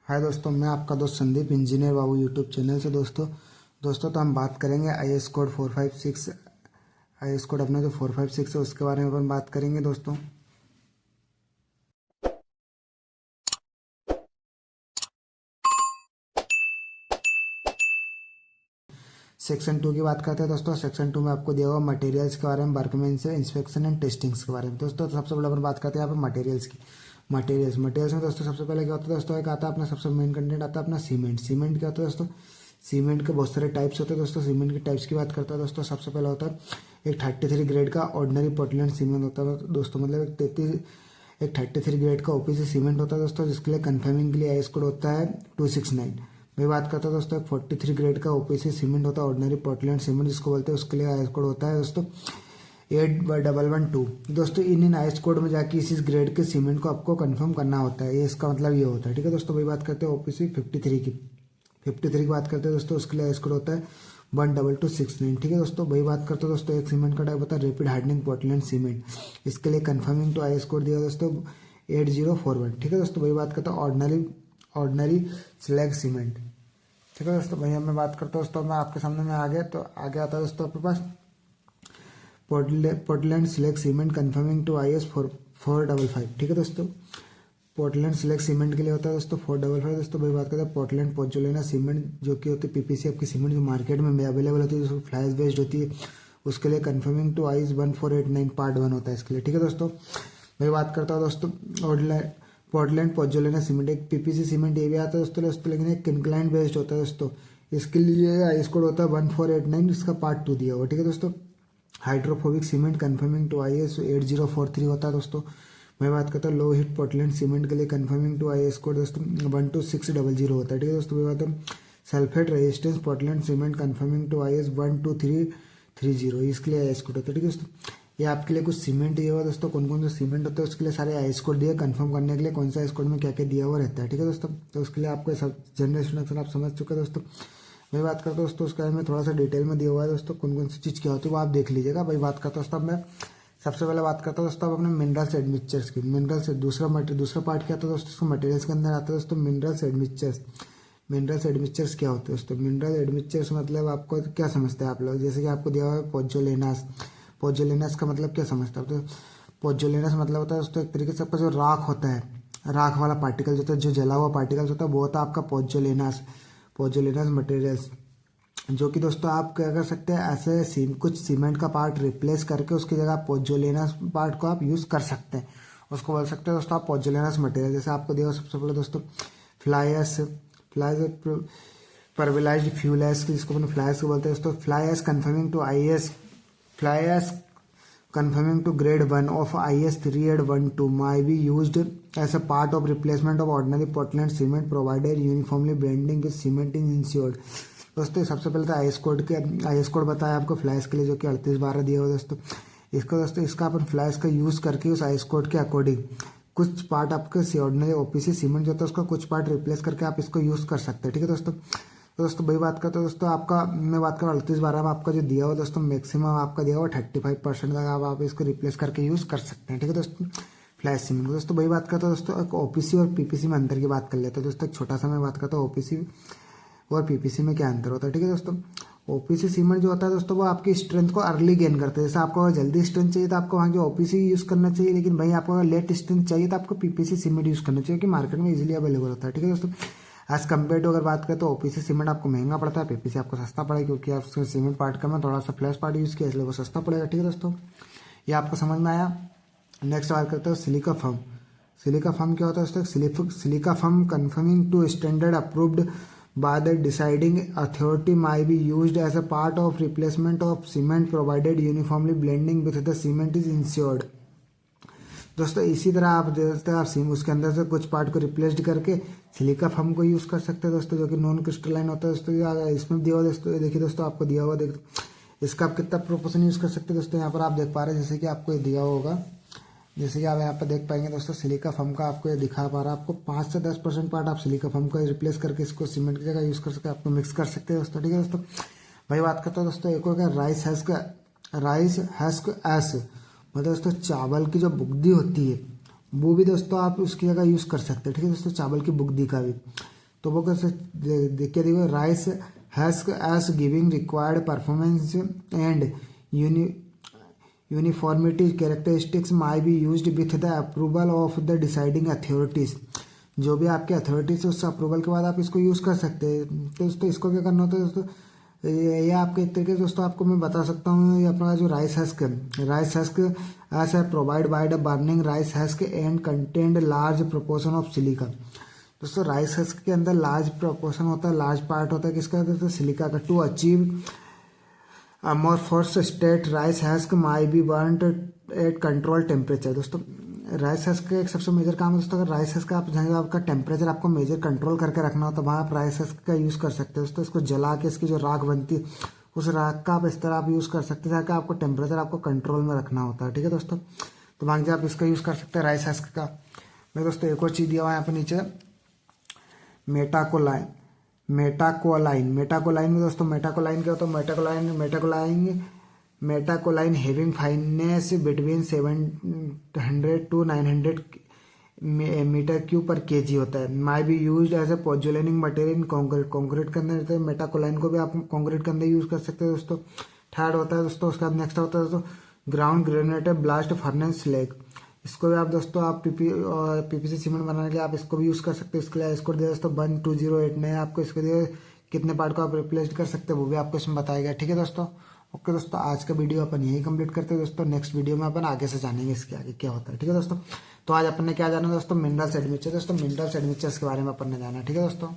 हाय दोस्तों, मैं आपका दोस्त संदीप इंजीनियर बाबू यूट्यूब चैनल से। दोस्तों तो हम बात करेंगे IS कोड 456। IS कोड अपना जो 456 है उसके बारे में अपन बात करेंगे दोस्तों। सेक्शन 2 की बात करते हैं दोस्तों। सेक्शन 2 में आपको दिया हुआ मटेरियल्स के बारे में, वर्कमेंस इंस्पेक्शन एंड टेस्टिंग्स के बारे में। दोस्तों सबसे पहले अपन बात करते हैं यहाँ पर मटेरियल्स की। मटेरियल्स में दोस्तों सबसे पहले क्या होता है दोस्तों, एक आता है अपना सबसे मेन कंटेंट आता है अपना सीमेंट। सीमेंट क्या होता है दोस्तों, सीमेंट के बहुत सारे टाइप्स होते हैं दोस्तों। सीमेंट के टाइप्स की बात करता है दोस्तों। सबसे पहला होता है एक 33 ग्रेड का ऑर्डिनरी पोर्टलैंड सीमेंट होता है दोस्तों, मतलब एक 33 ग्रेड का OPC सीमेंट होता है दोस्तों, जिसके लिए कन्फर्मिंग के लिए IS कोड होता है 269। मैं बात करता हूँ दोस्तों, एक 43 ग्रेड का OPC सीमेंट होता है ऑर्डिनरी पोर्टलैंड सीमेंट जिसको बोलते हैं, उसके लिए IS कोड होता है दोस्तों 8112। दोस्तों इन IS कोड में जाके इस ग्रेड के सीमेंट को आपको कंफर्म करना होता है, ये इसका मतलब ये होता है। ठीक है दोस्तों, वही बात करते हैं OPC 53 की। 53 की बात करते हैं दोस्तों, उसके लिए IS कोड होता है 12269। ठीक है दोस्तों, वही बात करते हैं दोस्तों, एक सीमेंट का टाइप होता है रैपिड हार्डनिंग पोर्टलैंड सीमेंट, इसके लिए कंफर्मिंग टू IS कोड दिया दोस्तों 8041। ठीक है दोस्तों, वही बात करते हैं ऑर्डिनरी स्लैग सीमेंट। ठीक है दोस्तों, भैया मैं बात करता हूँ दोस्तों, मैं आपके सामने में आ गया तो आगे आता है दोस्तों आपके पास Portland select cement confirming to IS 455। ठीक है दोस्तों, पोर्टलैंड सिलेक्ट सीमेंट के लिए होता है दोस्तों 455। दोस्तों भाई बात करते हैं पोर्टलैंड पोर्टलैंड सीमेंट, जो कि होती है PPC आपकी सीमेंट जो मार्केट में अवेलेबल होती है, जो फ्लाइज बेस्ड होती है, उसके लिए कन्फर्मिंग टू IS 1489 पार्ट 1 होता है इसके लिए। ठीक है दोस्तों, मैं बात करता हूँ दोस्तों पोर्टलैंड पोर्टलैंड सीमेंट, एक PPC सीमेंट ये भी आता है दोस्तों, लेकिन एक इंक्लाइन बेस्ड होता है दोस्तों, इसके लिए IS कोड होता है 1489, इसका पार्ट 2 दिया हुआ। ठीक है दोस्तों, hydrophobic cement confirming to IS 8043 होता है दोस्तों। मैं बात करता हूँ लो हीट पोर्टलैंड सीमेंट के लिए कन्फर्मिंग टू IS कोड दोस्तों 12600 होता है। ठीक है दोस्तों, मैं बात है sulphate resistance Portland cement confirming to IS 12330, इसके लिए IS कोड होता है। ठीक है दोस्तों, ये आपके लिए कुछ सीमेंट दिया हुआ दोस्तों, कौन कौन से सीमेंट होते हैं उसके लिए सारे IS कोड दिए कन्फर्म करने के लिए, कौन सा IS कोड में क्या क्या दिया हुआ रहता है। ठीक है दोस्तों, तो उसके लिए आपको सब जनरल इंट्रोडक्शन आप समझ चुके हैं दोस्तों। मैं बात करता हूँ दोस्तों उसके बारे में थोड़ा सा डिटेल में दिया हुआ है दोस्तों, कौन कौन सी चीज़ क्या होती है वो आप देख लीजिएगा। भाई बात करता हूँ दोस्तों, मैं सबसे पहले बात करता हूँ दोस्तों अपने मिनरल्स एडमिक्सचर्स की। मिनरल से दूसरा पार्ट क्या आता है दोस्तों, उसको मटेरियल्स के अंदर आता है दोस्तों मिनरल्स एडमिक्सचर्स। मिनरल्स एडमिक्सचर्स क्या होते हैं दोस्तों, मिनरल एडमिक्सचर्स मतलब आपको क्या समझते हैं आप लोग, जैसे कि आपको दिया हुआ है पोज्जोलेनास। पोज्जोलेनास का मतलब क्या समझते हैं तो पोज्जोलेनास मतलब होता है दोस्तों एक तरीके से आपका जो राख होता है, राख वाला पार्टिकल होता है, जो जला हुआ पार्टिकल्स होता है वो होता है आपका पोज्जोलेनास मटेरियल्स, जो कि दोस्तों आप क्या कर सकते हैं, ऐसे कुछ सीमेंट का पार्ट रिप्लेस करके उसकी जगह पोज्जोलेनास पार्ट को आप यूज़ कर सकते हैं, उसको बोल सकते हैं दोस्तों आप पोज्जोलेनास मटेरियल। जैसे आपको दिया सबसे पहले दोस्तों फ्लाई परविलाइज्ड फ्यूल एस, जिसको अपन फ्लाई एस बोलते हैं दोस्तों। Fly ash confirming to IS, fly ash confirming to grade 1 of IS 3812 might be used as a part of replacement of ordinary Portland cement provided uniformly blending with cementing ensured। दोस्तों सबसे पहले तो IS code बताया आपको flies के लिए, जो कि 3812 दिया हुआ दोस्तों। इसका अपन फ्लाइस का यूज़ करके उस IS कोड के अकॉर्डिंग कुछ पार्ट आपके ऑर्डिनरी OPC सीमेंट जो होता है उसका कुछ पार्ट रिप्लेस करके आप इसको यूज़ कर सकते हैं। ठीक है दोस्तों, दोस्तों वही बात करते हैं दोस्तों, आपका मैं बात करूँ 3812 में आपका जो दिया हुआ दोस्तों मैक्सिमम आपका दिया हुआ 35% तक आप इसको रिप्लेस करके यूज़ कर सकते हैं। ठीक है दोस्तों, फ्लैश सीमेंट। दोस्तों वही बात करते हैं दोस्तों, एक OPC और PPC में अंतर की बात कर लेते हैं दोस्तों। एक छोटा सा मैं बात करता हूँ OPC और PPC में क्या अंतर होता है। ठीक है दोस्तों, OPC सीमेंट जो होता है दोस्तों वो आपकी स्ट्रेंथ को अर्ली गेन करते हैं। जैसे आपको अगर जल्दी स्ट्रेंथ चाहिए तो आपको वहाँ की OPC यूज़ करना चाहिए, लेकिन भाई आपको अगर लेट स्ट्रेंथ चाहिए तो आपको PPC सीमेंट यूज़ करना चाहिए, क्योंकि मार्केट में इजीली अवेलेबल होता है। ठीक है दोस्तों, एज कम्पेयर टू अगर बात करें तो OPC सीमेंट आपको महंगा पड़ता है, PPC आपको सस्ता पड़ेगा, क्योंकि आप सीमेंट पार्ट का मैं थोड़ा सा फ्लैश पार्ट यूज़ किया इसलिए वो सस्ता पड़ेगा। ठीक है दोस्तों, ये आपको समझ में आया। नेक्स्ट बात करते हैं सिलिका फर्म। सिलिका फर्म क्या होता है दोस्तों, silica fume confirming to standard approved by the deciding authority might be used as a part of replacement of cement provided uniformly blending with the cement is ensured। दोस्तों इसी तरह आप देखते हैं, आप उसके अंदर से कुछ पार्ट को रिप्लेस्ड करके सिलिका फर्म को यूज़ कर सकते हैं दोस्तों, जो कि नॉन क्रिस्टलाइन होता है दोस्तों। इसमें दिया हुआ दोस्तों, देखिए दोस्तों आपको दिया हुआ इसका आप कितना प्रोपोर्शन यूज़ कर सकते हैं दोस्तों। यहाँ पर आप देख पा रहे हैं, जैसे कि आपको ये दिया होगा, जैसे कि आप यहाँ पर देख पाएंगे दोस्तों, सिलिका फर्म का आपको ये दिखा पा रहा है, आपको 5 से 10% पार्ट आप सिलिका फर्म का रिप्लेस करके इसको सीमेंट की जगह यूज़ कर सकते हैं, आपको मिक्स कर सकते हैं दोस्तों। ठीक है दोस्तों, भाई बात करता हूँ दोस्तों एक और क्या, राइस हस्क एस, मतलब दोस्तों चावल की जो बुगदी होती है वो भी दोस्तों आप उसकी जगह यूज़ कर सकते हैं। ठीक है दोस्तों, चावल की बुगदी का भी तो वो कैसे देखिए, देखो rice husk ash giving required performance and uniformity characteristics may be used with the approval of the deciding authorities. जो भी आपके अथॉरिटीज है उस अप्रूवल के बाद आप इसको यूज़ कर सकते हैं। तो दोस्तों इसको क्या करना होता है दोस्तों, ये आपके एक तरीके से दोस्तों आपको मैं बता सकता हूँ। ये अपना जो राइस हस्क एज है provide by the burning rice husk and contained large proportion of silica. दोस्तों राइस हस्क के अंदर लार्ज प्रोपोर्शन होता है, लार्ज पार्ट होता है किसका, दोस्तों सिलिका का। To achieve amorphous state rice husk may be burned at control temperature. दोस्तों राइस हस्क का एक सबसे मेजर काम है दोस्तों, अगर राइस हस्क आप जहाँ आपका टेम्परेचर आपको मेजर कंट्रोल करके रखना हो तो वहाँ आप राइस हस्क का यूज़ कर सकते हो दोस्तों। इसको जला के इसकी जो राख बनती है उस राख का आप इस तरह आप यूज़ कर सकते हैं, ताकि आपको टेम्परेचर आपको कंट्रोल में रखना होता है, ठीक है दोस्तों। तो वहाँ से आप इसका यूज़ कर सकते हैं राइस हस्क का। मैं दोस्तों एक और चीज़ दिया हुआ है यहाँ पर नीचे, मेटाकोलाइन में दोस्तों मेटाकोलाइन क्या होता है, metakaolin having fineness between 700 to 900 metre cube पर केजी होता है। May be used as a pozzolanic material in concrete के अंदर रहते हैं। मेटाकोलाइन को भी आप कॉन्क्रीट के अंदर यूज़ कर सकते हैं दोस्तों। थर्ड होता है दोस्तों, उसके बाद नेक्स्ट होता है दोस्तों ground granulated blast furnace slag. इसको भी आप दोस्तों आप पीपीसी सीमेंट बनाने के लिए आप इसको भी यूज़ कर सकते हैं। इसके लिए इसको दिया दोस्तों 1208 ने आपको इसके लिए कितने पार्ट को आप रिप्लेस कर सकते हैं वो भी आपको इसमें बताया गया, ठीक है दोस्तों। ओके दोस्तों, आज का वीडियो अपन यही कंप्लीट करते हैं दोस्तों। नेक्स्ट वीडियो में अपन आगे से जानेंगे इसके आगे क्या होता है, ठीक है दोस्तों। तो आज अपन ने क्या जाना दोस्तों, मिनरल्स एडमिक्सचर। दोस्तों मिनरल्स एडमिक्सचर्स के बारे में अपन ने जाना, ठीक है दोस्तों।